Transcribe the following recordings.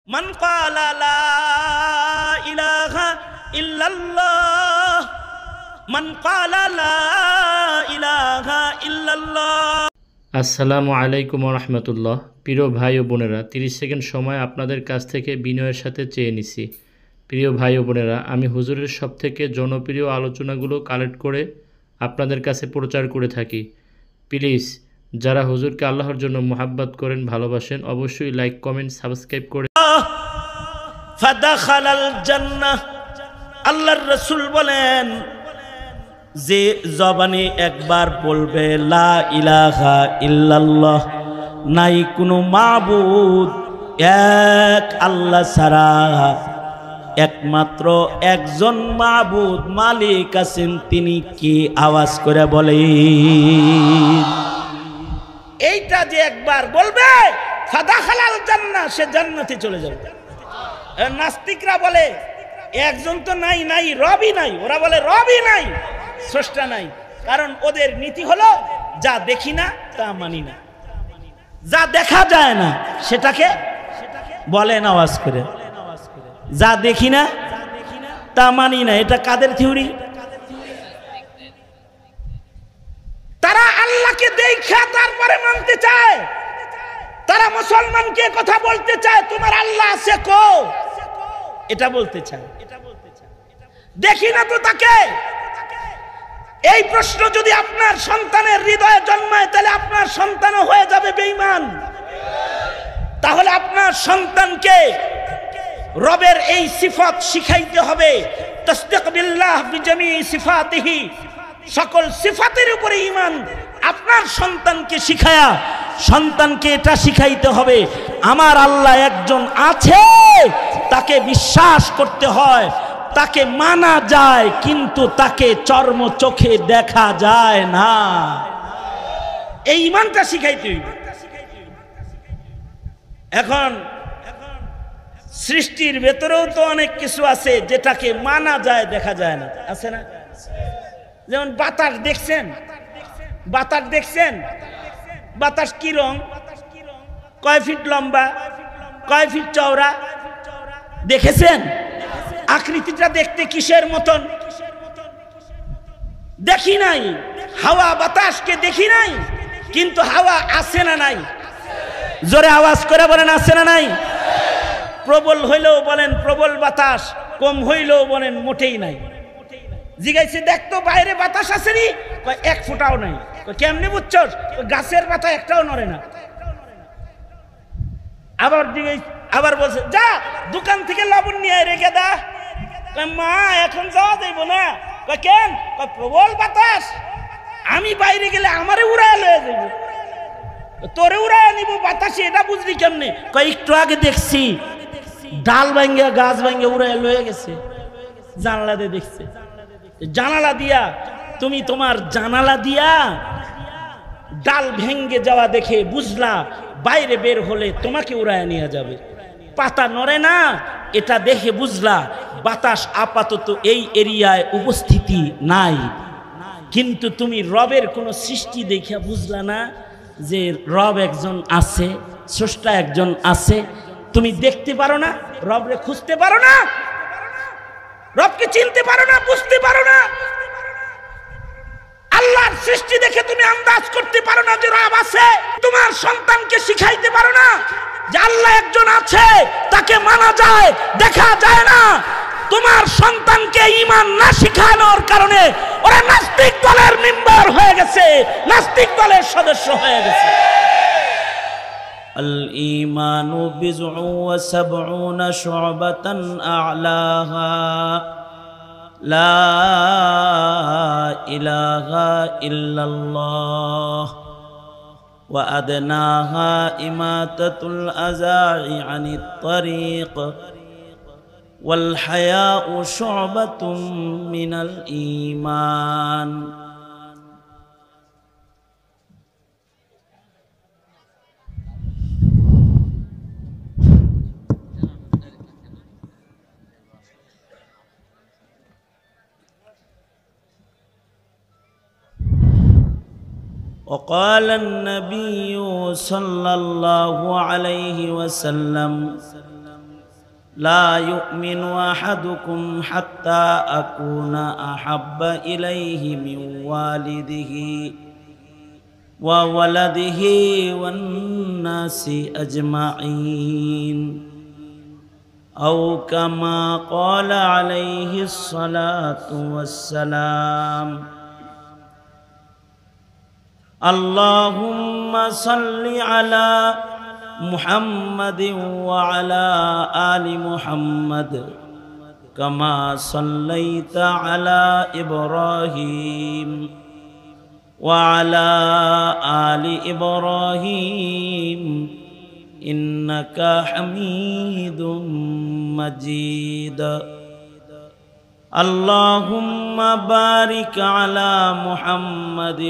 মান ক্বালা লা ইলাহা ইল্লাল্লাহ, মান ক্বালা লা ইলাহা ইল্লাল্লাহ। আসসালামু আলাইকুম ওয়া রাহমাতুল্লাহ। প্রিয় ভাই ও বোনেরা, 30 সেকেন্ড সময় আপনাদের কাছ থেকে বিনয়ের সাথে চেয়ে নিছি। প্রিয় ভাই ও বোনেরা, আমি হুজুরের সবথেকে জনপ্রিয় আলোচনাগুলো কালেক্ট করে আপনাদের কাছে প্রচার করে থাকি। প্লিজ যারা হুজুরকে আল্লাহর জন্য মুহাব্বত করেন, ভালোবাসেন, অবশ্যই লাইক, কমেন্ট, সাবস্ক্রাইব করে ফাদাখালাল জান্নাহ। আল্লাহর রাসূল বলেন, যে জবানে একবার বলবে লা ইলাহা ইল্লাল্লাহ, নাই কোনো মাবুদ এক আল্লাহ ছাড়া, একমাত্র একজন মাবুদ মালিক আছেন, তিনি কি? আওয়াজ করে বলেন। এইটা যে একবার বলবে ফাদাখালাল জান্নাহ, সে জান্নাতে চলে যাবে। নাস্তিকরা বলে একজন তো নাই, নাই রবই নাই। ওরা বলে রবই নাই, স্রষ্টা নাই। কারণ ওদের নীতি হলো যা দেখি না তা মানি না, যা দেখা যায় না সেটাকে বলেন আওয়াজ করে, যা দেখি না তা মানি না। এটা কাদের থিওরি? তারা আল্লাহকে দেখা তারপরে মানতে চায়। তারা মুসলমানকে কথা বলতে চায় তোমার আল্লাহ আছে কো, এটা বলতে চায়। দেখি না তো তাকে। এই প্রশ্ন যদি আপনার সন্তানের হৃদয়ে জন্মায়, তাহলে আপনার সন্তানও হয়ে যাবে বেঈমান। তাহলে আপনার সন্তানকে রবের এই সিফাত শিখাইতে হবে। তাসদিক বিল্লাহ বিজামি সিফাতিহি, সকল সিফাতের উপরে ঈমান আপনার সন্তানকে শিখায়া সন্তানকে এটা শিখাইতে হবে, আমার আল্লাহ একজন আছে, তাকে বিশ্বাস করতে হয়, তাকে মানা যায়, কিন্তু তাকে চর্ম চোখে দেখা যায় না। এই ঈমানটা শিখাইতে হইবে। এখন সৃষ্টির ভেতরেও তো অনেক কিছু আছে যেটাকে মানা যায়, দেখা যায় না, আছে না? যেমন বাতাস দেখছেন, বাতাস দেখছেন, বাতাস কি রং, কয় ফিট লম্বা, কয় ফিট চওড়া দেখেছেন? আকৃতিটা দেখতে কিসের মতন? দেখি নাই। হাওয়া বাতাসকে দেখি নাই, কিন্তু হাওয়া আছে না নাই? জোরে আওয়াজ করে বলেন আছে না নাই? প্রবল হইলেও বলেন প্রবল বাতাস, কম হইলেও বলেন মোটেই নাই। জিগাইছে দেখতো বাইরে বাতাস আছে নি? এক ফুটাও নাই। কেমনে বুঝছস? গাছের পাতা একটাও নড়ে না। আবার আবার বলছে যা দোকান থেকে লবণ নিয়ে রেখে দা। মা এখন যাওয়া যাইব না। কেন? প্রবল বাতাস, আমি বাইরে গেলে আমারে উড়ায় লয়ে যাইব। তোরে উড়ায় নিব বাতাসে, এটা বুঝলি কেমনে? একটু আগে দেখছি ডাল ভাঙ্গে গাছ ভাঙ্গে উড়ায় লয়ে গেছে, জানালা দিয়ে দেখছে। জানালা দিয়া তুমি তোমার জানালা দিয়া ডাল ভেঙ্গে যাওয়া দেখে বুঝলা বাইরে বের হলে তোমাকে উড়ায় নিয়ে যাবে। পাতা নড়ে না, এটা দেখে বুঝলা বাতাস আপাতত এই এরিয়ায় উপস্থিতি নাই। কিন্তু তুমি রবের কোন সৃষ্টি দেখে বুঝলা না যে রব একজন আছে, স্রষ্টা একজন আছে। তুমি দেখতে পারো না, রবরে খুঁজতে পারো না, রবকে চিনতে পারো না, বুঝতে পারো না। আল্লাহর সৃষ্টি দেখে তুমি আন্দাজ করতে পারো না যে রব আছে। তোমার সন্তানকে শিখাইতে পারো না যে আল্লাহ একজন আছে, তাকে মানা যায়, দেখা যায় না। তোমার সন্তানকে ঈমান না শিখানোর কারণে ওরা নাস্তিক দলের মেম্বার হয়ে গেছে, নাস্তিক দলের সদস্য হয়ে গেছে। আল ঈমানু বিজউ ওয়া সাবউনা শু'বাতান আ'লাহা লা ইলাহা ইল্লাল্লাহ ওয়া আদনাহা ইমাতাতুল আযাই আনিত তারিক ওয়াল হায়াউ শু'বাতুম মিনাল ঈমান। وقال النبي صلى الله عليه وسلم لا يؤمن أحدكم حتى أكون أحب إليه من والده وولده والناس أجمعين أو كما قال عليه الصلاة والسلام اللهم صل على محمد وعلى آل محمد كما صليت على إبراهيم وعلى آل إبراهيم إنك حميد مجيد اللهم بارك على محمد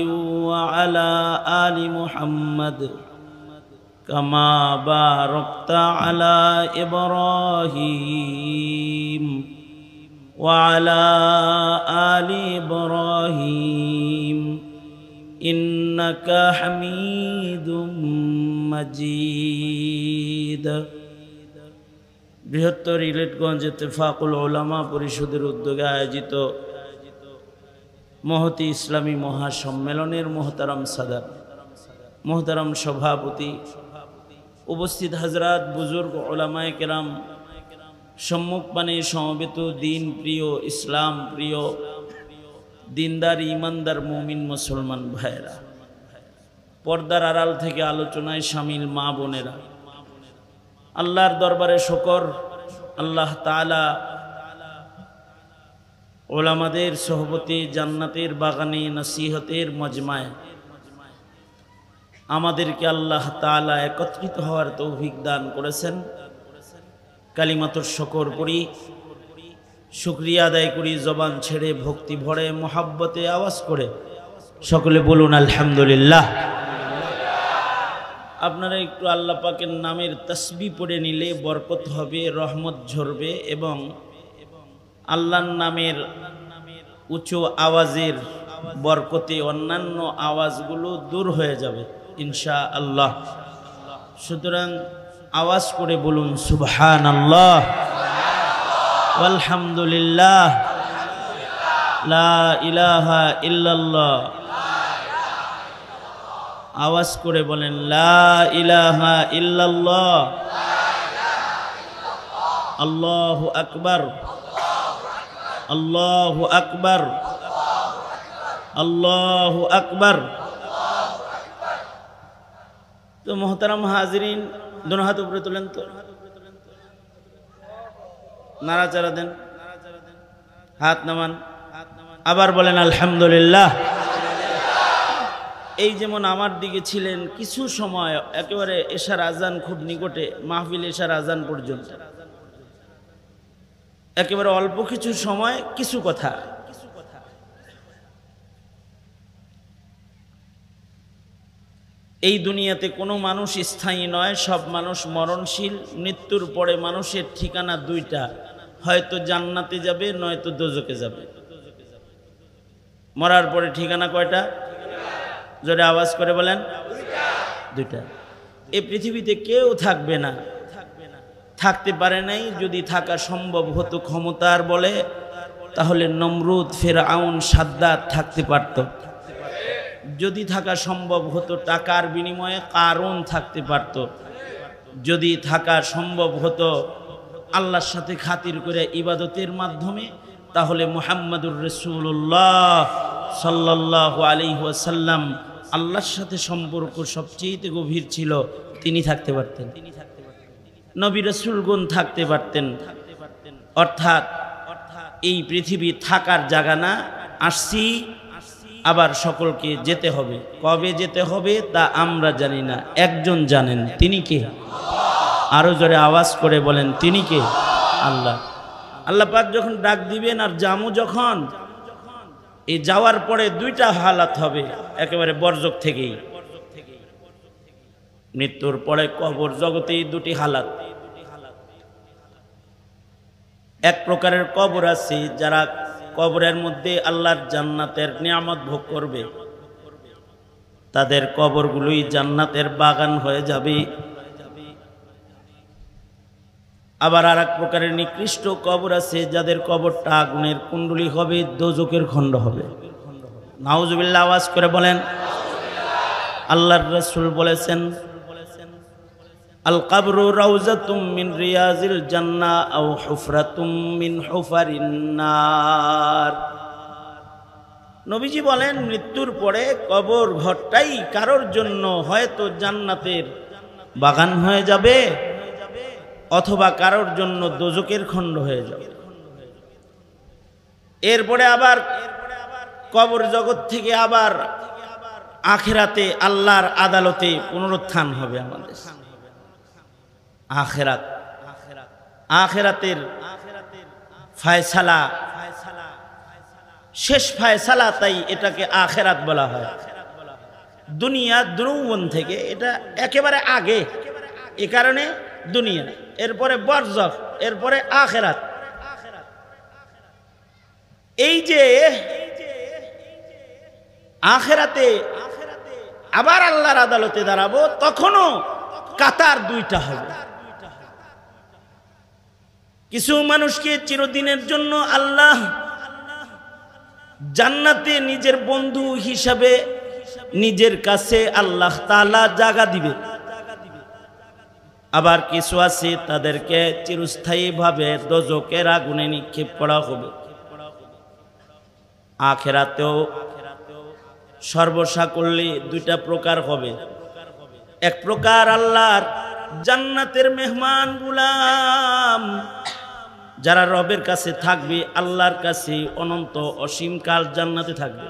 وعلى آل محمد كما باركت على إبراهيم وعلى آل إبراهيم إنك حميد مجيد বৃহত্তর ইলেটগঞ্জ ইত্তেফাকুল উলামা পরিষদের উদ্যোগে আয়োজিত মহতী ইসলামী মহাসম্মেলনের মোহতারাম সাদাত, মোহতারাম সভাপতি, উপস্থিত হযরত বুজুর্গ উলামায়ে কেরাম, সম্মুখপানে সমবেত দিন প্রিয়, ইসলাম প্রিয়, দিনদার ইমানদার মুমিন মুসলমান ভাইয়েরা, পর্দার আড়াল থেকে আলোচনায় শামিল মা বোনেরা, আল্লাহর দরবারে শুকর, আল্লাহ তাআলা উলামাদের সোহবতে জান্নাতের বাগানে নসিহতের মজমায় আমাদেরকে আল্লাহ তাআলা একত্রিত হওয়ার তৌফিক দান করেছেন। কালিমাতুর শুকর করি, শুকরিয়া আদায় করি, জবান ছেড়ে ভক্তি ভরে মোহাব্বতে আওয়াজ করে সকলে বলুন আলহামদুলিল্লাহ। আপনারা একটু আল্লাহ পাকের নামের তাসবিহ পড়ে নিলে বরকত হবে, রহমত ঝরবে এবং আল্লাহর নামের উঁচু আওয়াজের বরকতে অন্যান্য আওয়াজগুলো দূর হয়ে যাবে ইনশাআল্লাহ। সুতরাং আওয়াজ করে বলুন সুবহানাল্লাহ আলহামদুলিল্লাহ লা ইলাহা ইল্লাল্লাহ। আওয়াজ করে বলেন লা ইলাহা ইল্লাল্লাহ আল্লাহু আকবার আল্লাহু আকবার আল্লাহু আকবার। তো মোহতারাম হাজিরিন, দোনো হাত উপরে তোলেন, তো নাড়াচাড়া দেন, হাত নামান, আবার বলেন আলহামদুলিল্লাহ। এই যেমন আমার দিকে ছিলেন কিছু সময়, একেবারে এশার আজান খুব নিকটে, মাহফিল এশার আজান পর্যন্ত একেবারে অল্প কিছু সময় কিছু কথা। এই দুনিয়াতে কোনো মানুষ স্থায়ী নয়, সব মানুষ মরণশীল। মৃত্যুর পরে মানুষের ঠিকানা দুইটা, হয়তো জান্নাতে যাবে নয়তো দোজকে যাবে। মরার পরে ঠিকানা কয়টা? জোরে আওয়াজ করে বলেন দুইটা। এই পৃথিবীতে কেউ থাকবে না, থাকতে পারে নাই। যদি থাকা সম্ভব হতো ক্ষমতার বলে, তাহলে নমরুদ, ফেরাউন, সাদ্দাত থাকতে পারত। যদি থাকা সম্ভব হতো টাকার বিনিময়ে, কারুন থাকতে পারত। যদি থাকা সম্ভব হতো আল্লাহর সাথে খাতির করে ইবাদতের মাধ্যমে, তাহলে মুহাম্মাদুর রাসূলুল্লাহ সাল্লাল্লাহু আলাইহি ওয়াসাল্লাম, আল্লাহর সাথে সম্পর্ক সবচেয়ে গভীর ছিল, তিনি থাকতে পারতেন। নবী রাসূলগণ থাকতে পারতেন। অর্থাৎ এই পৃথিবী থাকার জায়গা না, আসছি, আবার সকলকে যেতে হবে। কবে যেতে হবে তা আমরা জানি না, একজন জানেন, তিনি কে? আরো জোরে আওয়াজ করে বলেন তিনি কে? আল্লাহ। আল্লাহ পাক যখন ডাক দিবেন আর জামু যখন, এই যাওয়ার পরে দুইটা হালাত হবে, একেবারে বরজক থেকেই। মৃত্যুর পরে কবর জগতেই দুটি হালাত। এক প্রকারের কবর আছে, যারা কবরের মধ্যে আল্লাহর জান্নাতের নিয়ামত ভোগ করবে, তাদের কবরগুলোই জান্নাতের বাগান হয়ে যাবে। আবার আর এক প্রকারের নিকৃষ্ট কবর আছে, যাদের কবরটা আগুনের কুণ্ডলী হবে, দোজকের খণ্ড হবে। নাউজুবিল্লাহ, আওয়াজ করে বলেন। আল্লাহর রাসূল বলেছেন, আল কবরু রাউজাতুম মিন রিয়াজিল জান্নাহ আও হুফরাতুম মিন হুফারিন নার। নবীজি বলেন, মৃত্যুর পরে কবর ঘরটাই কারোর জন্য হয়তো জান্নাতের বাগান হয়ে যাবে, অথবা কারোর জন্য দোজকের খণ্ড হয়ে যাবে। এরপরে আবার কবর জগৎ থেকে আবার আখিরাতে আল্লাহর আদালতে পুনরুত্থান হবে আমাদের। আখিরাতের ফায়সালা, শেষ ফায়সালা, তাই এটাকে আখিরাত বলা হয়। দুনিয়া দ্রৌবন থেকে এটা একেবারে আগে, এ কারণে দুনিয়া, এরপরে বরজখ, এরপরে আখিরাত। এই যে আখিরাতে আবার আল্লাহর আদালতে দাঁড়াবো, তখনও কাতার দুইটা হবে। কিছু মানুষকে চিরদিনের জন্য আল্লাহ জান্নাতে নিজের বন্ধু হিসাবে নিজের কাছে আল্লাহ তাআলা জায়গা দিবে। আবার কিছু আছে তাদেরকে চিরস্থায়ীভাবে দোজকের আগুনে নিক্ষেপ করা হবে। আখিরাতেও সর্বসাকল্যে দুইটা প্রকার হবে। এক প্রকার আল্লাহর জান্নাতের মেহমান গুলাম, যারা রবের কাছে থাকবে, আল্লাহর কাছে অনন্ত অসীমকাল জান্নাতে থাকবে।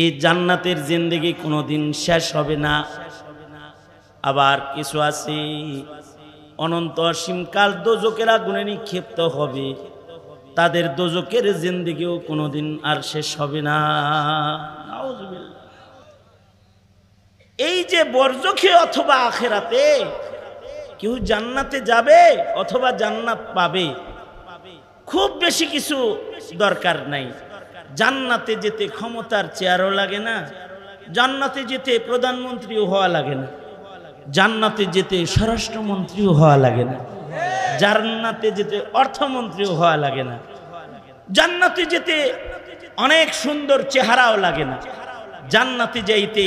এই জান্নাতের জিন্দেগি কোনোদিন শেষ হবে না। আবার কিছু আছে অনন্ত অসীমকাল দোজকের আগুনে নিক্ষিপ্ত হবে, তাদের দোজকের জিন্দেগিও কোনোদিন আর শেষ হবে না। এই যে বরজখে অথবা আখিরাতে কেউ জান্নাতে যাবে অথবা জান্নাত পাবে, খুব বেশি কিছু দরকার নাই। জান্নাতে যেতে ক্ষমতার চেয়ারও লাগে না, জান্নাতে যেতে প্রধানমন্ত্রীও হওয়া লাগে না, জান্নাতে যেতে স্বরাষ্ট্রমন্ত্রীও হওয়া লাগে না, জান্নাতে যেতে অর্থমন্ত্রীও হওয়া লাগে না, জান্নাতে যেতে অনেক সুন্দর চেহারাও লাগে না, জান্নাতে যাইতে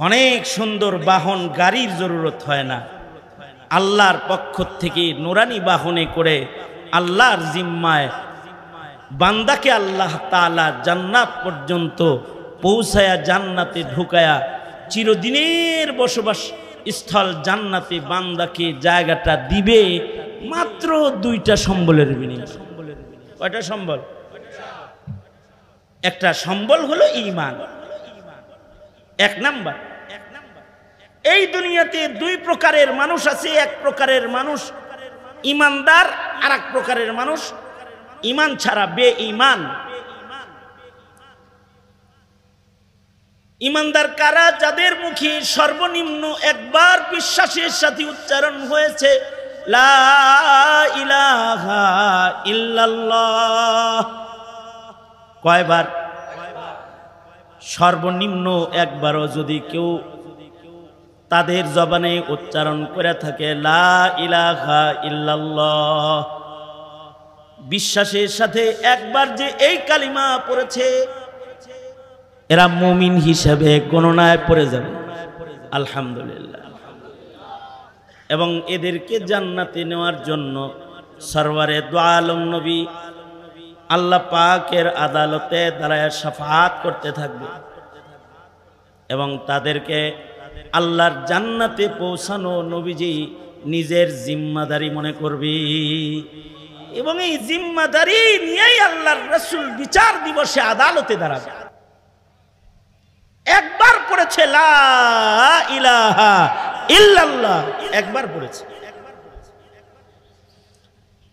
অনেক সুন্দর বাহন গাড়ির জরুরত হয় না। আল্লাহর পক্ষ থেকে নুরানি বাহনে করে আল্লাহর জিম্মায় বান্দাকে আল্লাহ তাআলা জান্নাত পর্যন্ত পৌঁছায়া, জান্নাতে ঢুকায়া চিরদিনের বসবাস স্থল জান্নাতে বান্দাকে জায়গাটা দিবে মাত্র দুইটা সম্বলের বিনিময়ে। কয়টা সম্বল? একটা সম্বল হলো ঈমান। এক নাম্বার, এই দুনিয়াতে দুই প্রকারের মানুষ আছে। এক প্রকারের মানুষ ঈমানদার, আর এক প্রকারের মানুষ ঈমান ছাড়া বেঈমান। ঈমানদার কারা? যাদের মুখে সর্বনিম্ন একবার বিশ্বাসের সাথে উচ্চারণ হয়েছে লা ইলাহা ইল্লাল্লাহ। কয়বার? সর্বনিম্ন একবারও যদি কেউ তাদের জবানে উচ্চারণ করে থাকে লা ইলাহা ইল্লাল্লাহ, বিশ্বাসের সাথে একবার যে এই কালিমা পড়েছে, এরা মুমিন হিসেবে গণনায় পড়ে যাবে। আলহামদুলিল্লাহ। এবং এদেরকে জান্নাতে নেওয়ার জন্য সরওয়ারে দু আলম নবী আল্লাহ পাকের আদালতে দাঁড়ায় শাফাআত করতে থাকবে এবং তাদেরকে আল্লাহর জান্নাতে পৌঁছানো নবীজি নিজের জিম্মাদারি মনে করবে। এবং এই জিম্মাদারি নিয়েই আল্লাহর রাসূল বিচার দিবসে আদালতে দাঁড়াবে। একবার পড়েছে লা ইলাহা ইল্লাল্লাহ, একবার পড়েছে।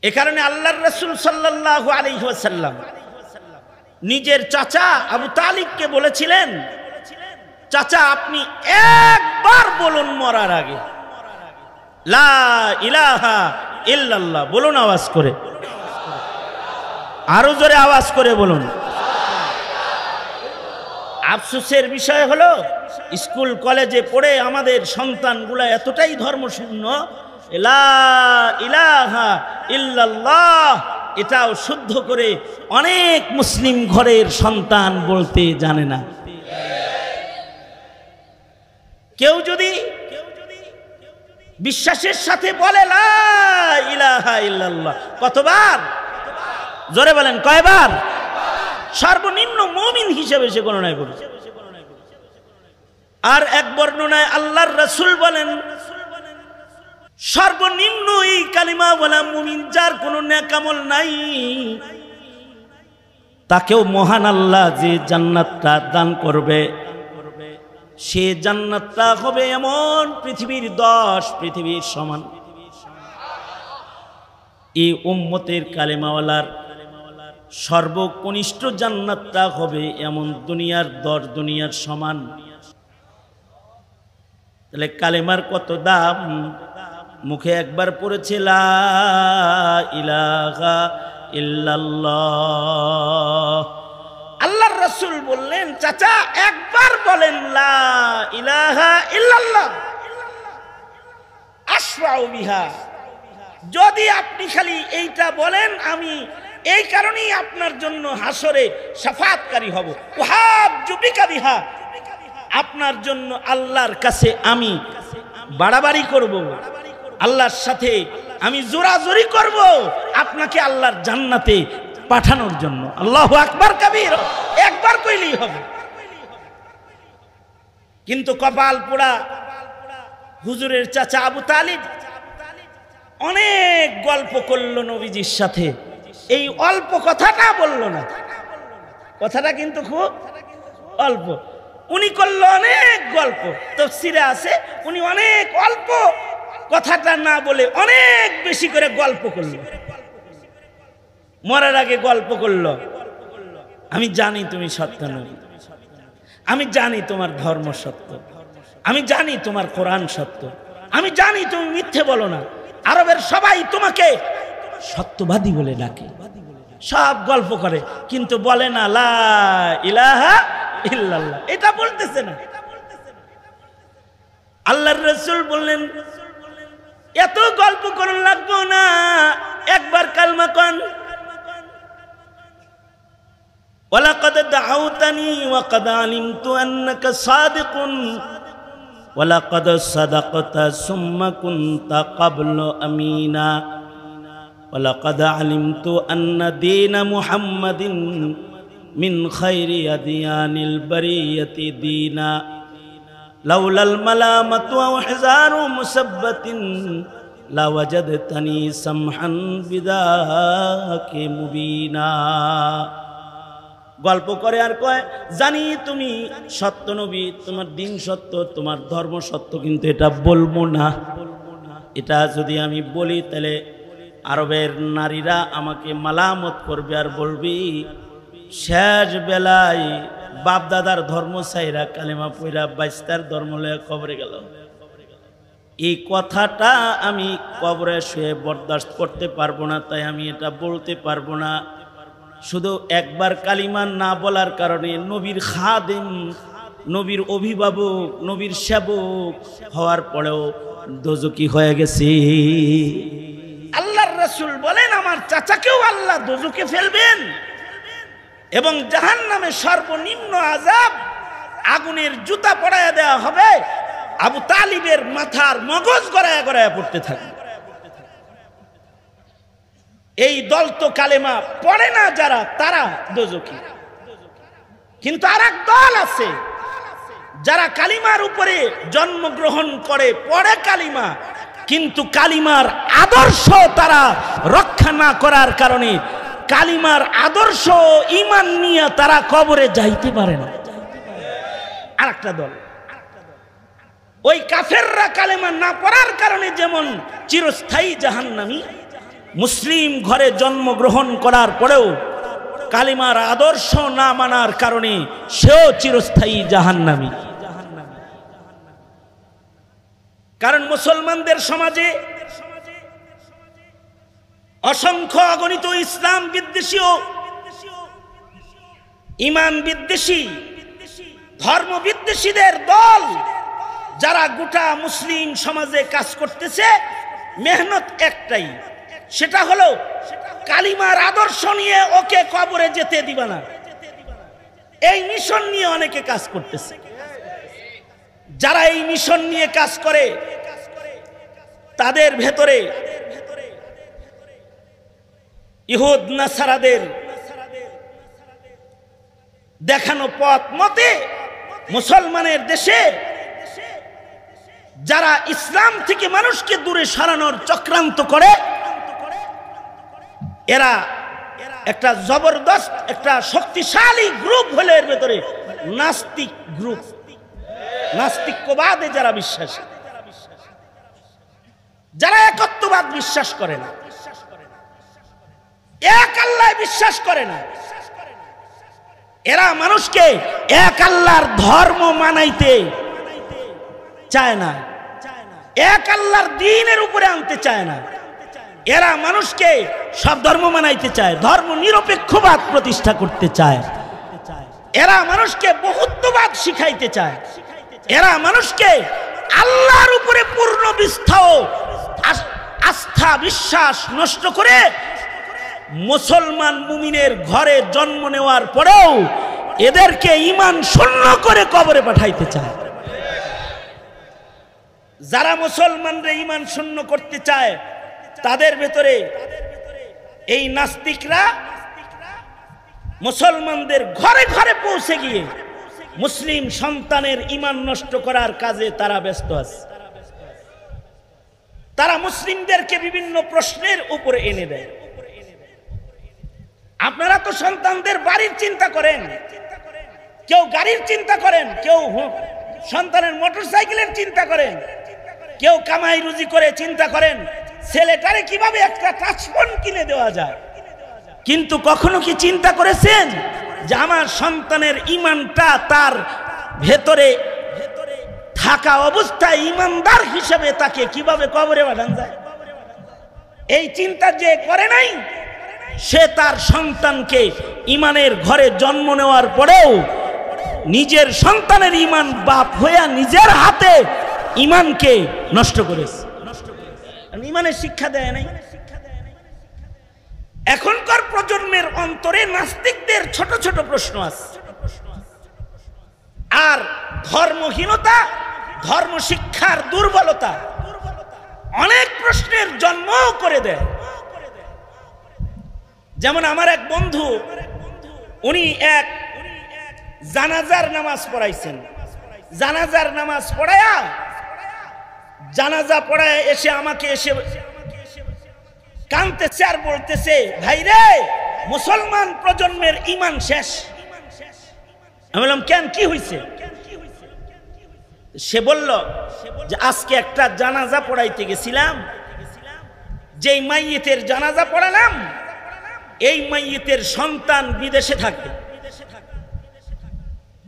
এ কারণে আল্লাহর রাসূল সাল্লাল্লাহু আলাইহি ওয়াসাল্লাম নিজের চাচা আবু তালিবকে বলেছিলেন, চাচা আপনি একবার বলুন মরার আগে লা ইলাহা ইল্লাল্লাহ, বলুন আওয়াজ করে, আরো জোরে আওয়াজ করে বলুন। আফসোসের বিষয় হলো স্কুল কলেজে পড়ে আমাদের সন্তানগুলা এতটাই ধর্মশূন্য, লা ইলাহা ইল্লাল্লাহ এটাও শুদ্ধ করে অনেক মুসলিম ঘরের সন্তান বলতে জানে না। কেউ যদি বিশ্বাসের সাথে বলে লা ইলাহা ইল্লাল্লাহ, কতবার? জোরে বলেন, কয়বার? সর্বনিম্ন মুমিন হিসেবে সে গণনা করেছে। আর এক বর্ণনায় আল্লাহর রাসূল বলেন, সর্বনিম্ন এই কালিমা বলা মুমিন যার কোনো নেক আমল নাই, তাকেও মহান আল্লাহ যে জান্নাতটা দান করবে, সে জান্নাতটা হবে এমন পৃথিবীর 10 পৃথিবীর সমান। এই উম্মতের কালেমাওয়ালার সর্বকনিষ্ঠ জান্নাতটা হবে এমন দুনিয়ার 10 দুনিয়ার সমান। তাহলে কালেমার কত দাম! মুখে একবার পড়েছে লা ইলাহা ইল্লাল্লাহ, আল্লাহর রাসূল বললেন, চাচা একবার বলেন লা ইলাহা ইল্লাল্লাহ আশফাউ বিহা, যদি আপনি খালি এইটা বলেন আমি এই কারণেই আপনার জন্য হাসরে শাফাআতকারী হব, ওয়াহাজ্জু বিকা বিহা, আপনার জন্য আল্লাহর কাছে আমি বাড়াবাড়ি করব, আল্লাহর সাথে আমি জোরাজুরি করব আপনাকে আল্লাহর জান্নাতে পাঠানোর জন্য। আল্লাহু আকবার কবীর, একবার কইলেই হবে। কিন্তু কপাল পোড়া হুজুরের চাচা আবু তালিব অনেক গল্প করলো নবীজির সাথে, এই অল্প কথাটা বলল না, কথাটা কিন্তু খুব অল্প। উনি করলো অনেক গল্প, তাফসীরে আছে উনি অনেক অল্প কথাটা না বলে অনেক বেশি করে গল্প করলো। মরার আগে গল্প করলো, আমি জানি তুমি সত্য নবী, আমি জানি তোমার ধর্ম সত্য, আমি জানি তোমার কোরআন সত্য, আমি জানি তুমি মিথ্যে বলো না, আরবের সবাই তোমাকে সত্যবাদী বলে ডাকে, সব গল্প করে, কিন্তু বলে না লা ইলাহা ইল্লাল্লাহ, এটা বলতেছে না। আল্লাহর রাসূল বললেন, এত গল্প করুন লাগবো না, একবার কালমা কন, ওয়ালাকাদ দাউতানি ওয়াকাদ আলিমতু আন্নাকা সাদিকুন ওয়ালাকাদ সাদাকতা সুম্মা কুনতা ক্বাবলু আমিনা ওয়ালাকাদ আলিমতু আন্না দীনা মুহাম্মাদিন মিন খায়রি আদিয়ানিল বারিয়াতি দীনা লাউলাল মালামাতু ওয়া হিজারু মুসাব্বাতিন লাওয়াজাদতানি সামহান বিদাকে মুবিনা। গল্প করে আর কয়, জানি তুমি সত্য নবী, তোমার দিন সত্য, তোমার ধর্ম সত্য, কিন্তু এটা বলবো না, এটা যদি আমি বলি তাহলে আরবের নারীরা আমাকে মালামত করবে আর বলবি শেষ বেলায় বাপ দাদার ধর্ম ছাইরা কালেমা পইরা বাইস্তার ধর্ম লয়ে কবরে গেল। এই কথাটা আমি কবরে শুয়ে বরদাস্ত করতে পারবো না, তাই আমি এটা বলতে পারবো না। শুধু একবার কালিমা না বলার কারণে নবীর খাদেম, নবীর অভিভাবক, নবীর সেবক হওয়ার পরেও দোজকি হয়ে গেছে। আল্লাহর রাসূল বলেন, আমার চাচাকেও আল্লাহ দোজকে ফেলবেন এবং জাহান্নামে সর্বনিম্ন আযাব আগুনের জুতা পরাইয়া দেওয়া হবে, আবু তালিবের মাথার মগজ গড়ায়া গড়ায়া পড়তে থাকবে। এই দল তো কালেমা পড়ে না যারা, তারা দোজকি। কিন্তু আরেক দল আছে যারা কালিমার উপরে জন্মগ্রহণ করে, পড়ে কালিমা, কিন্তু কালিমার আদর্শ তারা রক্ষা না করার কারণে কালিমার আদর্শ ঈমান নিয়ে তারা কবরে যাইতে পারে না। আরেকটা দল, ওই কাফেররা কালেমা না পড়ার কারণে যেমন চিরস্থায়ী জাহান্নামী, মুসলিম ঘরে জন্মগ্রহণ করার পরেও কালিমার আদর্শ না মানার কারণে সেও চিরস্থায়ী জাহান্নামী। কারণ মুসলমানদের সমাজে অসংখ্য অগণিত ইসলাম বিদ্বেষী ও ঈমান বিদ্বেষী, ধর্ম বিদ্বেষীদের দল যারা গোটা মুসলিম সমাজে কাজ করতেছে, মেহনত একটাই, সেটা হলো কালিমার আদর্শ নিয়ে ওকে কবরে যেতে দিবা না। এই মিশন নিয়ে অনেকে কাজ করতেছে। যারা এই মিশন নিয়ে কাজ করে তাদের ভেতরে ইহুদ নাসারাদের দেখানো পথ মতে মুসলমানের দেশে যারা ইসলাম থেকে মানুষকে দূরে সরানোর চক্রান্ত করে, এরা একটা জবরদস্ত একটা শক্তিশালী গ্রুপ হলো এর ভেতরে নাস্তিক গ্রুপ। নাস্তিকবাদে যারা বিশ্বাসী, যারা একত্ববাদ বিশ্বাস করে না, এক আল্লাহ বিশ্বাস করে না, এরা মানুষকে এক আল্লাহর ধর্ম মানাইতে চায় না, এক আল্লাহর দ্বীনের উপরে আনতে চায় না। এরা মানুষকে সব ধর্ম মানাইতে চায়, ধর্ম নিরপেক্ষবাদ প্রতিষ্ঠা করতে চায়। এরা মানুষকে বহুত্ববাদ শিখাইতে চায়। এরা মানুষকে আল্লাহর উপরে পূর্ণ আস্থা বিশ্বাস নষ্ট করে মুসলমান মুমিনের ঘরে জন্ম নেওয়ার পরেও এদেরকে ঈমান শূন্য করে কবরে পাঠাইতে চায়। যারা মুসলমানদের ঈমান শূন্য করতে চায় তাদের ভেতরে এই নাস্তিকরা মুসলমানদের ঘরে ঘরে পৌঁছে গিয়ে মুসলিম সন্তানের ঈমান নষ্ট করার কাজে তারা ব্যস্ত আছে। তারা মুসলিমদেরকে বিভিন্ন প্রশ্নের উপরে এনে দেয়। আপনারা তো সন্তানদের বাড়ির চিন্তা করেন, কেউ গাড়ির চিন্তা করেন, কেউ সন্তানের মোটরসাইকেলের চিন্তা করেন, কেউ কামাই রুজি করে চিন্তা করেন ছেলেটারে কিভাবে একটা টাচফোন কিনে দেওয়া যায়। কিন্তু কখনো কি চিন্তা করেছেন যে আমার সন্তানের ঈমানটা তার ভেতরে থাকা অবস্থায় ঈমানদার হিসেবে তাকে কিভাবে কবরে পাঠানো যায়? এই চিন্তা যে করে নাই সে তার সন্তানকে ঈমানের ঘরে জন্ম নেওয়ার পরেও নিজের সন্তানের ঈমান বাপ হইয়া নিজের হাতে ঈমানকে নষ্ট করেছে, ঈমানের শিক্ষা দেয় নাই। এখনকার প্রজন্মের অন্তরে নাস্তিকদের ছোট ছোট প্রশ্ন আছে, আর ধর্মহীনতা ধর্ম শিক্ষার দুর্বলতা অনেক প্রশ্নের জন্ম করে দেয়। যেমন আমার এক বন্ধু, উনি এক জানাজার নামাজ পড়াইছেন। জানাজার নামাজ পড়ায়া জানাজা পড়ায় এসে আমাকে এসে কাঁদতেছে আর বলতেছে, ভাই রে মুসলমান প্রজন্মের ঈমান শেষ। আমি বললাম কেন, কি হয়েছে? সে বলল যে আজকে একটা জানাজা পড়াইতে গেছিলাম, যেই মাইয়িতের জানাজা পড়ালাম এই মাইয়িতের সন্তান বিদেশে থাকে।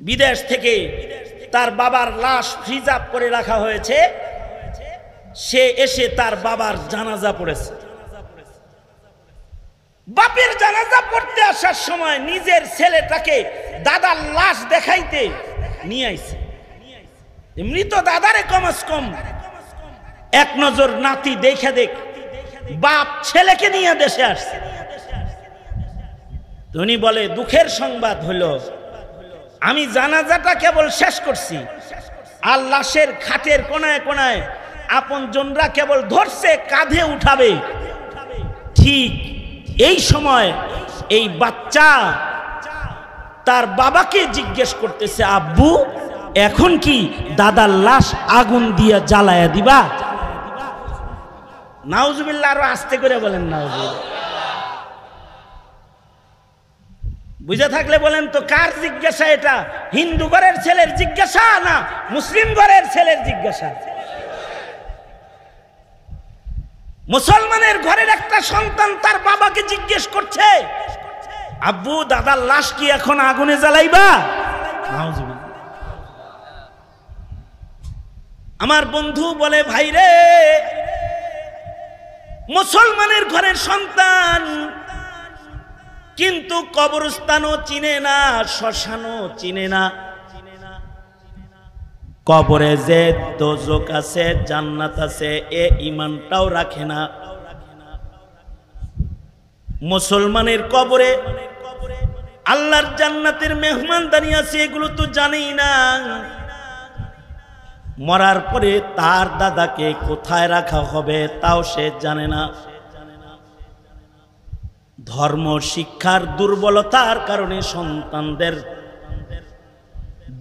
বিদেশ থেকে তার বাবার লাশ প্রিজার্ভ করে রাখা হয়েছে, সে এসে তার বাবার জানাজা পড়েছে। বাপের জানাজা পড়তে আসার সময় নিজের ছেলেটাকে দাদার লাশ দেখাইতে নিয়ে আইছে। মৃত দাদারে কমস কম এক নজর নাতি দেখে দেখ, বাপ ছেলেকে নিয়ে দেশে আসছে। উনি বলে দুঃখের সংবাদ হলো আমি জানাজাটা কেবল শেষ করছি, আর লাশের খাটের কোনায় কোনায় আপনজনরা কেবল ধরছে কাঁধে উঠাবে। ঠিক এই সময় এই বাচ্চা তার বাবাকে জিজ্ঞেস করতেছে, আব্বু এখন কি দাদার লাশ আগুন দিয়ে জ্বালায়া দিবা? নাউজুবিল্লাহ, আরো আস্তে করে বলেন নাউজুবিল্লাহ। বুঝে থাকলে বলেন তো কার জিজ্ঞাসা এটা? হিন্দু ঘরের ছেলের জিজ্ঞাসা না মুসলিম ঘরের ছেলের জিজ্ঞাসা? মুসলমানের ঘরের একটা সন্তান তার বাবাকে জিজ্ঞেস করছে, আব্বু দাদার লাশ কি এখন আগুনে জ্বালাইবা? আমার বন্ধু বলে, ভাই রে মুসলমানের ঘরের সন্তান কিন্তু কবরস্থানও চিনে না, শ্মশানও চিনে না। কবরে যে দোজক আছে জান্নাত আছে এ ঈমানটাও রাখে না। মুসলমানের কবরে আল্লাহর জান্নাতের মেহমানদারি আছে এগুলো তো জানেই না। মরার পরে তার দাদাকে কোথায় রাখা হবে তাও সে জানে না। ধর্ম শিক্ষার দুর্বলতার কারণে সন্তানদের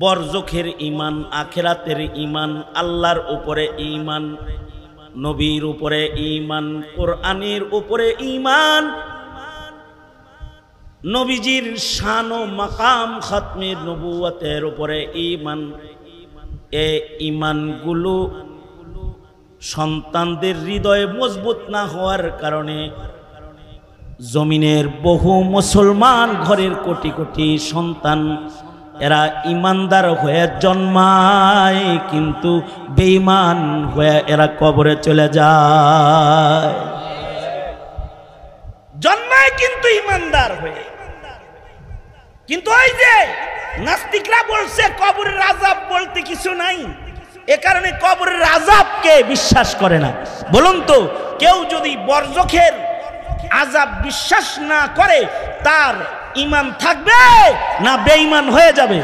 বরজখের ঈমান, আখিরাতের ঈমান, আল্লাহর উপরে ঈমান, নবীর উপরে ঈমান, কোরআনের উপরে ঈমান, নবীজির শান ও মাকাম খাতমে নবুয়তের উপরে ঈমান, এই ঈমানগুলো সন্তানদের হৃদয়ে মজবুত না হওয়ার কারণে জমিনের বহু মুসলমান ঘরের কোটি কোটি সন্তান এরা ঈমানদার হয়ে জন্মায় কিন্তু বেঈমান হয়ে এরা কবরে চলে যায়। জন্মায় কিন্তু ঈমানদার হয়ে, কিন্তু ওই যে নাস্তিকরা বলছে কবরের আযাব বলতে কিছু নাই, এ কারণে কবরের আযাবকে বিশ্বাস করে না। বলুন তো, কেউ যদি বরজখের আযাব বিশ্বাস না করে তার ঈমান থাকবে না বেঈমান হয়ে যাবে?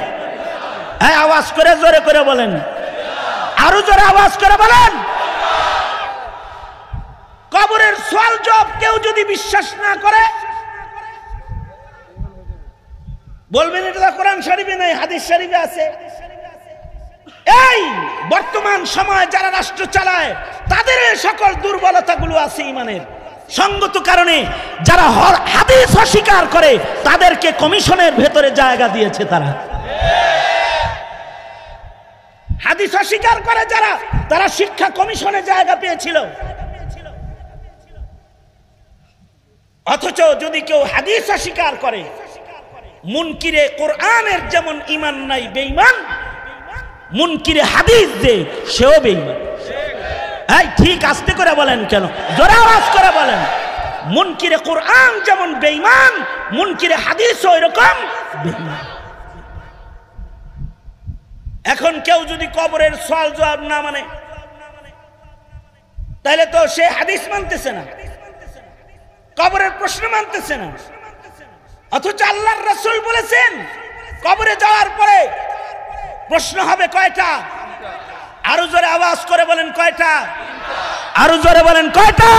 হ্যাঁ, আওয়াজ করে জোরে করে বলেন, আরো জোরে আওয়াজ করে বলেন। কবরের সওয়াল জবাব কেউ যদি বিশ্বাস না করে, বলবেন এটা কোরআন শরীফে নাই, হাদিস শরীফে আছে। এই বর্তমান সময়ে যারা রাষ্ট্র চালায় তাদের সকল দুর্বলতাগুলো আছে ঈমানের। সঙ্গত কারণে যারা হাদিস অস্বীকার করে তাদেরকে কমিশনের ভেতরে জায়গা দিয়েছে। তারা হাদিস অস্বীকার করে যারা, তারা শিক্ষা কমিশনে জায়গা পেয়েছিল। অথচ যদি কেউ হাদিস অস্বীকার করে, মুনকিরে কোরআনের যেমন ঈমান নাই বেঈমান, মুনকিরে হাদিস যে সেও বেঈমান। এই ঠিক আস্তে করে বলেন, কেন জোরে আওয়াজ করে বলেন। মুনকিরে কোরআন যেমন বেঈমান, মুনকিরে হাদিসও এরকম বেঈমান। এখন কেউ যদি কবরের সওয়াল জবাব না মানে, তাহলে তো সে হাদিস মানতেছে না, কবরের প্রশ্ন মানতেছে না। অথচ আল্লাহর রাসূল বলেছেন কবরে যাওয়ার পরে প্রশ্ন হবে কয়টা? আরো জোরে আওয়াজ করে বলেন কয়টা? আরো জোরে বলেন কয়টা?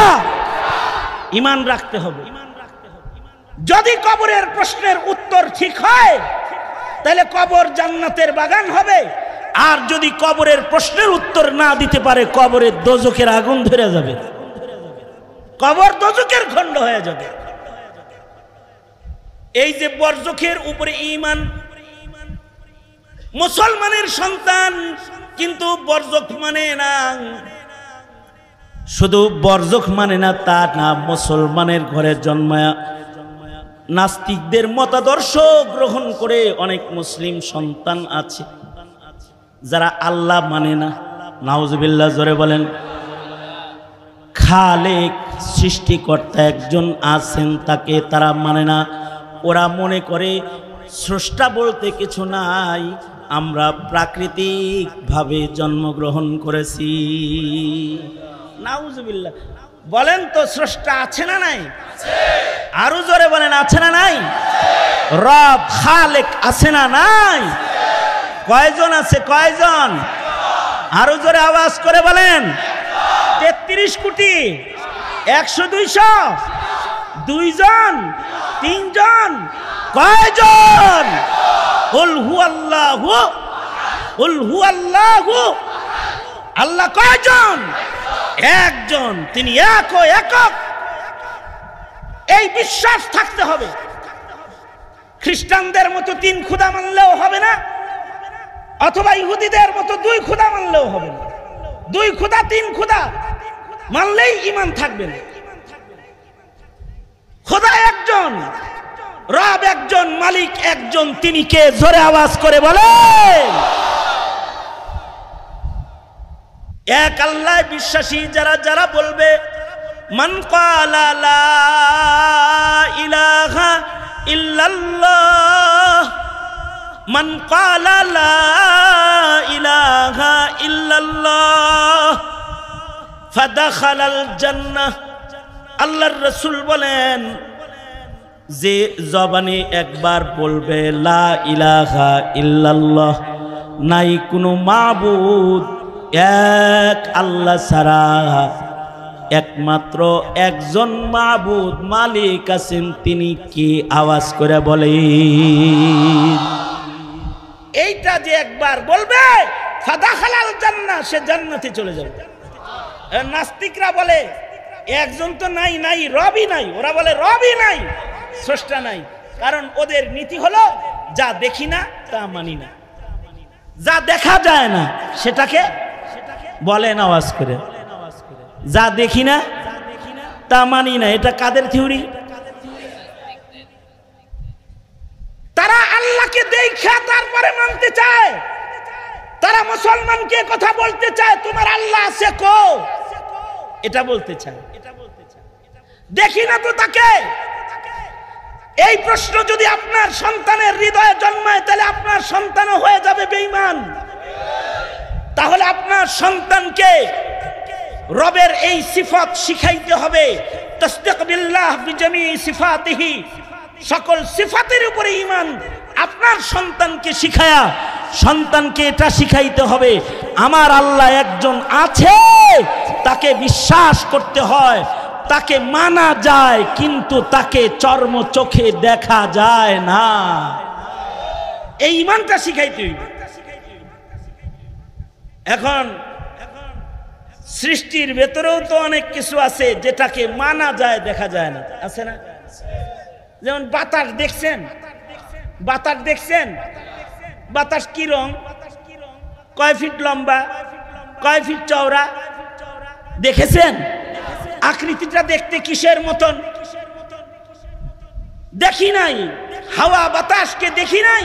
ঈমান রাখতে হবে। যদি কবরের প্রশ্নের উত্তর ঠিক হয় তাহলে কবর জান্নাতের বাগান হবে, আর যদি কবরের প্রশ্নের উত্তর না দিতে পারে কবরের দোজখের আগুন ধরে যাবে, কবর দোজখের খণ্ড হয়ে যাবে। এই যে বরজখের উপরে ঈমান, মুসলমানের সন্তান কিন্তু বরজখ মানে না। শুধু বরজখ মানে না তা না, মুসলমানের ঘরে জন্মায়া নাস্তিকদের মতাদর্শ গ্রহণ করে অনেক মুসলিম সন্তান আছে যারা আল্লাহ মানে না। নাউজুবিল্লাহ, জোরে বলেন। খালেক সৃষ্টিকর্তা একজন আছেন তাকে তারা মানে না। ওরা মনে করে স্রষ্টা বলতে কিছু নাই, আমরা প্রাকৃতিক ভাবে জন্মগ্রহণ করেছি। নাউজুবিল্লাহ, বলেন তো স্রষ্টা আছে না নাই? আরো জোরে বলেন, আছে না নাই? রব খালেক আছে না নাই? কয়জন আছে? কয়জন? আরো জোরে আওয়াজ করে বলেন। 33 কোটি, 100, 200, 2 জন, 3 জন, কয়জন? কুল হুয়াল্লাহু, কুল হুয়াল্লাহু, আল্লাহ কয়জন? একজন, তিনি এক ও একক। এই বিশ্বাস থাকতে হবে। খ্রিস্টানদের মতো 3 খোদা মানলেও হবে না, অথবা ইহুদিদের মতো 2 খোদা মানলেও হবে না। 2 খোদা 3 খোদা মানলেই ঈমান থাকবে না। খোদা একজন, রব একজন, মালিক একজন, তিনি কে? জোরে আওয়াজ করে বলেন। এক আল্লাহ বিশ্বাসী যারা যারা বলবে মান ক্বালা লা ইলাহা ইল্লাল্লাহ মান ক্বালা লা ইলাহা ইল্লাল্লাহ ফাদাখালাল জান্নাহ। আল্লাহর রাসূল বলেন, যে জবানে একবার বলবে লা ইলাহা ইল্লাল্লাহ, নাই কোনো মাবুদ এক আল্লাহ ছাড়া, একমাত্র একজন মাবুদ মালিক আছেন, তিনি কি? আওয়াজ করে বলে। এইটা যে একবার বলবে ফাদাখালাল জান্নাহ, সে জান্নাতে চলে যাবে। নাস্তিকরা বলে একজন তো নাই, নাই রবই নাই। ওরা বলে রবই নাই, স্রষ্টা নাই। কারণ ওদের নীতি হলো যা দেখি না তা মানি না, যা দেখা যায় না সেটাকে বলেন আওয়াজ করে, যা দেখি না তা মানি না। এটা কাদের থিওরি? তারা আল্লাহকে দেখা তারপরে মানতে চায়। তারা মুসলমানকে কথা বলতে চায় তোমার আল্লাহ আছে কো, এটা বলতে চায়। দেখি না তো তাকে। এই প্রশ্ন যদি আপনার সন্তানের হৃদয়ে জন্মায়, তাহলে আপনার সন্তানও হয়ে যাবে বেঈমান। তাহলে আপনার সন্তানকে রবের এই সিফাত শিখাইতে হবে। তাসদিক বিল্লাহ বিজামি সিফাতিহি, সকল সিফাতের উপরে ঈমান আপনার সন্তানকে শিখায়া সন্তানকে এটা শিখাইতে হবে, আমার আল্লাহ একজন আছে, তাকে বিশ্বাস করতে হয়, তাকে মানা যায়, কিন্তু তাকে চর্ম চোখে দেখা যায় না। এই ঈমানটা শিখাইতে হইবে। এখন সৃষ্টির ভেতরেও তো অনেক কিছু আছে যেটাকে মানা যায়, দেখা যায় না, আছে না? যেমন বাতাস দেখছেন, বাতাস দেখছেন, বাতাস কি রং, কয় ফিট লম্বা, কয় ফিট চওড়া দেখেছেন? আকৃতিটা দেখতে কিসের মতন? দেখি নাই। হাওয়া বাতাসকে দেখি নাই,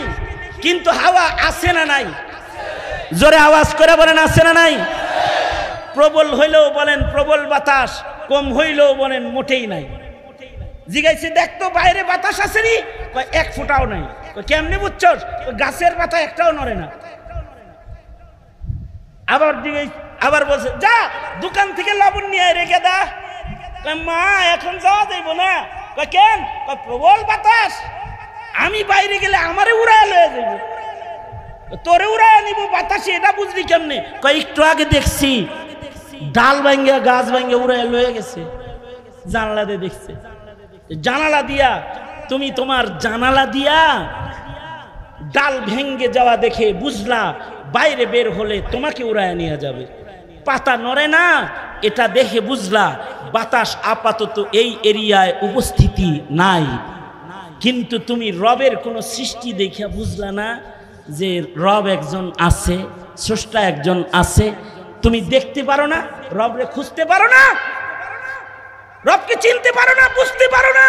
কিন্তু হাওয়া আছে না নাই? জোরে আওয়াজ করে বলেন আছে না নাই? প্রবল হইলেও বলেন প্রবল বাতাস, কম হইলেও বলেন মোটেই নাই। জিগাইছে দেখতো বাইরে বাতাস আছে নি? এক ফুটাও নাই। কেমনে বুঝছস? গাছের পাতা একটাও নড়ে না। আবার আবার বলছে যা দোকান থেকে লবণ নিয়ে রেখে দা। মা এখন যাওয়া যাইব না। কেন? প্রবল বাতাস, আমি বাইরে গেলে আমারে উড়ায় লয়ে যাইব। তোরে উড়ায় নিব বাতাসে, এটা বুঝলি কেমনে? একটু আগে দেখছি ডাল ভাঙ্গে গাছ ভাঙ্গে উড়ায় লয়ে গেছে, জানালা দিয়ে দেখছে। জানালা দিয়া তুমি তোমার জানালা দিয়া ডাল ভেঙ্গে যাওয়া দেখে বুঝলা বাইরে বের হলে তোমাকে উড়ায় নিয়ে যাবে। পাতা নড়ে না, এটা দেখে বুঝলা বাতাস আপাতত এই এরিয়ায় উপস্থিতি নাই। কিন্তু তুমি রবের কোন সৃষ্টি দেখে বুঝলা না যে রব একজন আছে, স্রষ্টা একজন আছে। তুমি দেখতে পারো না, রবরে খুঁজতে পারো না, রবকে চিনতে পারো না, বুঝতে পারো না।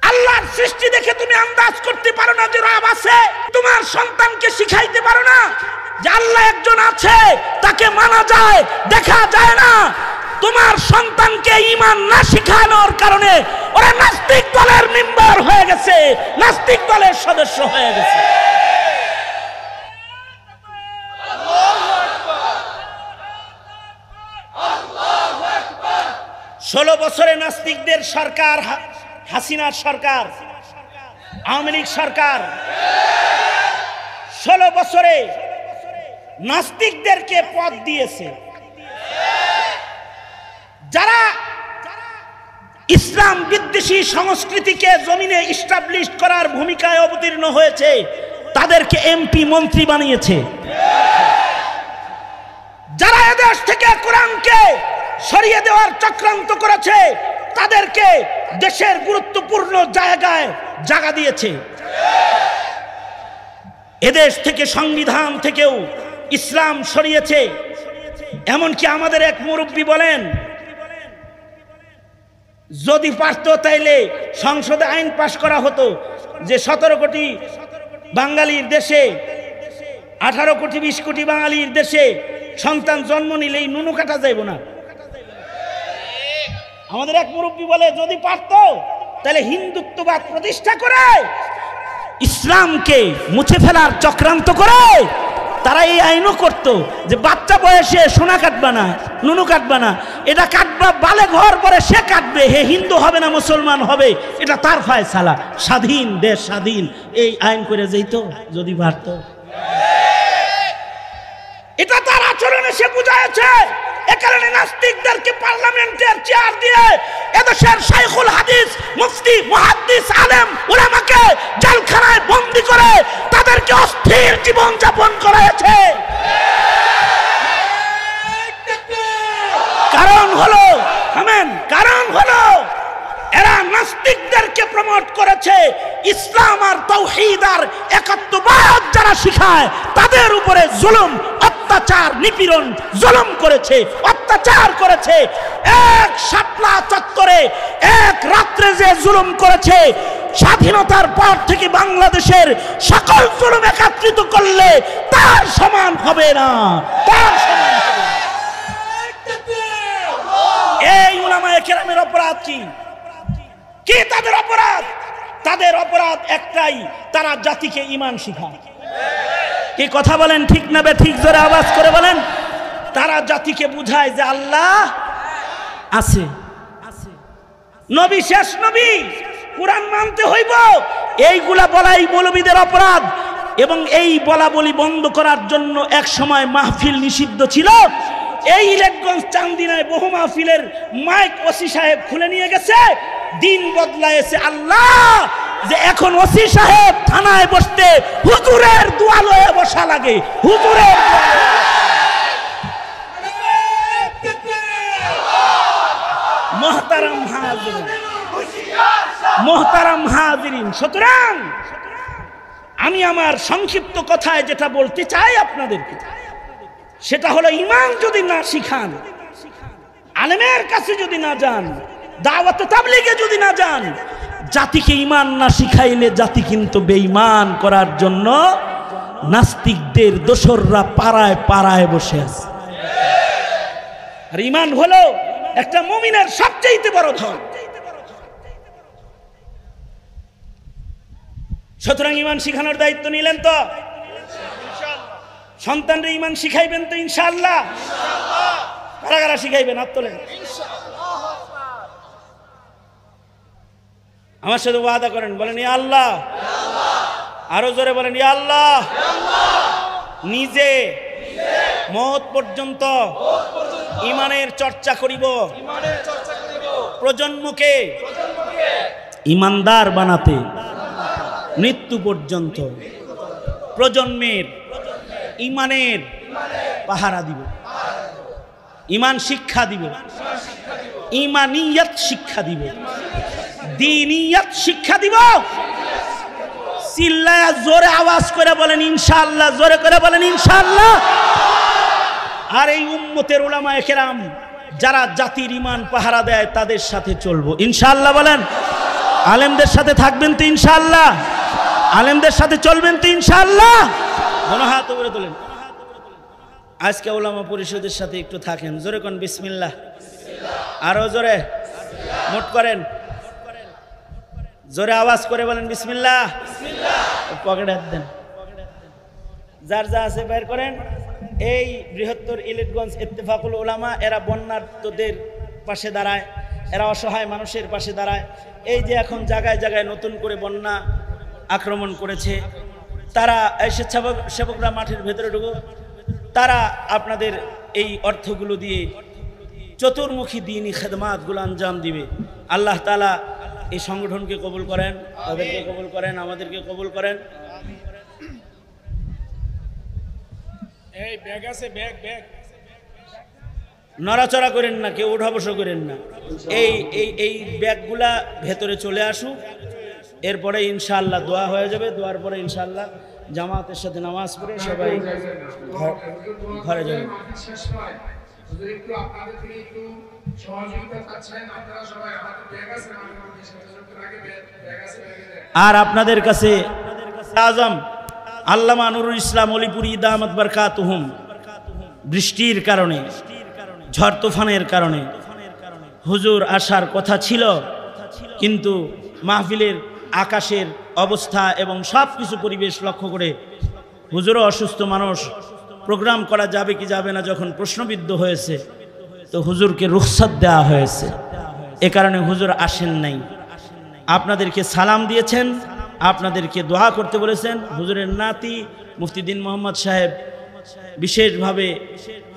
আল্লাহর সৃষ্টি দেখে তুমি আন্দাজ করতে পারো না যে রব আছে। তোমার সন্তানকে শিখাইতে পারো না যে আল্লাহ একজন আছে, তাকে মানা যায়, দেখা যায় না। তোমার সন্তানকে ঈমান না শিখানোর কারণে ওরা নাস্তিক দলের মেম্বার হয়ে গেছে, নাস্তিক দলের সদস্য হয়ে গেছে। 16 বছরে নাস্তিকদের সরকার, হাসিনার সরকার, আওয়ামী লীগ সরকার 16 বছরে নাস্তিকদেরকে পদ দিয়েছে। যারা ইসলাম বিদ্বেষী সংস্কৃতিকে জমিনে ইস্টাবলিশ করার ভূমিকায় অবতীর্ণ হয়েছে, তাদেরকে এমপি মন্ত্রী বানিয়েছে। যারা এদেশ থেকে কোরআনকে সরিয়ে দেওয়ার চক্রান্ত করেছে, তাদেরকে দেশের গুরুত্বপূর্ণ জায়গায় জায়গা দিয়েছে। এদেশ থেকে সংবিধান থেকেও ইসলাম সরিয়েছে। এমনকি আমাদের এক মুরব্বী বলেন, যদি পারত তাইলে সংসদে আইন পাশ করা হতো যে 17 কোটি বাঙালির দেশে, 18 কোটি 20 কোটি বাঙালির দেশে সন্তান জন্ম নিলেই নুনু কাটা যাইব না। আমাদের এক মুরব্বী বলে যদি পারত তাহলে হিন্দুত্ববাদ প্রতিষ্ঠা করে ইসলামকে মুছে ফেলার চক্রান্ত করে তারা এই আইনও করত যে বাচ্চা বয়সে সোনা কাটবা না, নুনু কাটবা না, এটা কাটবা বালে ঘর পরে সে কাটবে, হে হিন্দু হবে না মুসলমান হবে এটা তার ফয়সালা, স্বাধীন দেশ স্বাধীন, এই আইন করে যেত যদি পারত। এটা তার আচরণে সে বুঝাইছে। এ কারণে নাস্তিকদেরকে পার্লামেন্টের চেয়ার দিয়ে এদেশের শাইখুল হাদিস, মুফতি, মুহাদ্দিস, আলেম, উলামাকে জেলখানায় বন্দী করে তাদেরকে অস্থির জীবন যাপন করাইছে। কারণ হলো এরা নাস্তিকদেরকে প্রমোট করেছে। ইসলাম আর তাওহীদ আর একাত্মবাদ যারা শিখায় তাদের উপরে জুলুম, অত্যাচার, নিপীড়ন, জুলুম করেছে, অত্যাচার করেছে। এক শাপলা চত্বরে এক রাত্রে যে জুলুম করেছে, স্বাধীনতার পর থেকে বাংলাদেশের সকল জুলুম একত্রিত করলে তার সমান হবে না, তার সমান হবে না। এই উলামায়ে কেরামের অপরাধ কি? কি তাদের অপরাধ? তাদের অপরাধ একটাই, তারা জাতিকে ঈমান শিখায়। কি কথা বলেন, ঠিক না বেঠিক? জোরে আওয়াজ করে বলেন। তারা জাতিকে বুঝায় যে আল্লাহ আছে, নবী শেষ নবী, কুরআন মানতে হইব। এইগুলা বলাই মৌলবীদের অপরাধ। এবং এই বলা বলি বন্ধ করার জন্য এক সময় মাহফিল নিষিদ্ধ ছিল। এই ইলেকগঞ্জ চান্দিনায় বহু মাহফিলের মাইক ওসি সাহেব খুলে নিয়ে গেছে। দিন বদলায়েছে আল্লাহ, যে এখন ওসি সাহেব থানায় বসতে হুজুরের দুয়ালয়ে বসা লাগে, হুজুরের মোহতারাম হাজিরিন। সুতরাং আমি আমার সংক্ষিপ্ত কথায় যেটা বলতে চাই আপনাদেরকে, সেটা হলো ঈমান যদি না শিখান, আলেমের কাছে যদি না যান, দাওয়াত তাবলীগে যদি না যান, জাতিকে ঈমান না শিখাইলে জাতি কিন্তু বেঈমান করার জন্য নাস্তিকদের দোসররা পাড়ায় পাড়ায় বসে আছে। আর ঈমান হলো একটা মুমিনের সবচেয়ে বড় ধন। সুতরাং ঈমান শিখানোর দায়িত্ব নিলেন তো? সন্তানরে ঈমান শিখাইবেন তো ইনশাআল্লাহ? কারা কারা শিখাইবেন? হাত তোলেন। আমার সাথে ওয়াদা করেন, বলেন ইয়া আল্লাহ। আরো জোরে বলেন ইয়া আল্লাহ। নিজে মওত পর্যন্ত ঈমানের চর্চা করিব, প্রজন্মকে ঈমানদার বানাতে মৃত্যু পর্যন্ত প্রজন্মের ঈমানের পাহারা দিব, ঈমান শিক্ষা দিব, ঈমানিয়াত শিক্ষা দিব, দ্বীনিয়াত শিক্ষা দিব। চিল্লায়া জোরে আওয়াজ করে বলেন ইনশাআল্লাহ, জোরে করে বলেন ইনশাআল্লাহ। আর এই উম্মতের উলামায়ে কেরাম যারা জাতির ঈমান পাহারা দেয় তাদের সাথে চলবো ইনশাআল্লাহ। বলেন আলেমদের সাথে থাকবেন তো ইনশাআল্লাহ? আলেমদের সাথে চলবেন তো ইনশাআল্লাহ? মনে হাত উপরে তোলেন। আজকে উলামা পরিষদের সাথে একটু থাকেন, জোরে কোন বিসমিল্লাহ। আরো জোরে মোট করেন, জোরে আওয়াজ করে বলেন বিসমিল্লাহ। পকেটে হাত দেন, যার যা আছে বের করেন। এই বৃহত্তর ইলিটগঞ্জ ইত্তেফাকুল উলামা, এরা বন্যার্তদের পাশে দাঁড়ায়, এরা অসহায় মানুষের পাশে দাঁড়ায়। এই যে এখন জায়গায় জায়গায় নতুন করে বন্যা আক্রমণ করেছে, তারা এই স্বেচ্ছাসেবকরা মাঠের ভেতরে ঢুকো, তারা আপনাদের এই অর্থগুলো দিয়ে চতুর্মুখী দ্বীনি খেদমাতগুলো আঞ্জাম দিবে। আল্লাহ তাআলা এই সংগঠনকে কবুল করেন, তাদেরকে কবুল করেন, আমাদেরকে কবুল করেন। এই ব্যাগ আছে, ব্যাগ ব্যাগ নড়াচড়া করেন না, কেউ উঠা বসা করেন না। এই এই এই ব্যাগগুলা ভেতরে চলে আসুক, এরপরে ইনশাআল্লাহ দোয়া হয়ে যাবে। দোয়ার পরে ইনশাআল্লাহ জামাতের সাথে নামাজ পড়ে সবাই ঘরে যাবে। আর আপনাদের কাছে আজম আল্লামা নুরুল ইসলাম অলিপুরি দামাত বারকাতুহুম বৃষ্টির কারণে, ঝড় তুফানের কারণে হুজুর আসার কথা ছিল, কিন্তু মাহফিলের আকাশের অবস্থা এবং সব কিছু পরিবেশ লক্ষ্য করে হুজুরও অসুস্থ মানুষ, প্রোগ্রাম করা যাবে কি যাবে না যখন প্রশ্নবিদ্ধ হয়েছে তো হুজুরকে রুখসাত দেওয়া হয়েছে। এ কারণে হুজুর আসেন নাই। আপনাদেরকে সালাম দিয়েছেন, আপনাদেরকে দোয়া করতে বলেছেন। হুজুরের নাতি মুফতি দিন মোহাম্মদ সাহেব বিশেষভাবে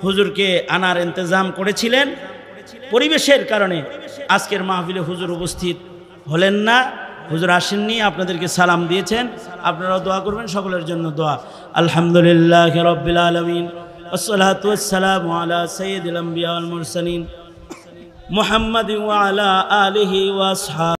হুজুরকে আনার ইন্তজাম করেছিলেন। পরিবেশের কারণে আজকের মাহফিলে হুজুর উপস্থিত হলেন না, হুজুর আসেননি, আপনাদেরকে সালাম দিয়েছেন। আপনারাও দোয়া করবেন, সকলের জন্য দোয়া। আলহামদুলিল্লাহ রাব্বিল আলামিন, ওয়াসসালাতু ওয়াসসালামু আলা সাইয়্যিদিল আম্বিয়া ওয়াল মুরসালিন মুহাম্মাদিন ওয়া আলা আলিহি ওয়া আসহাবিহি।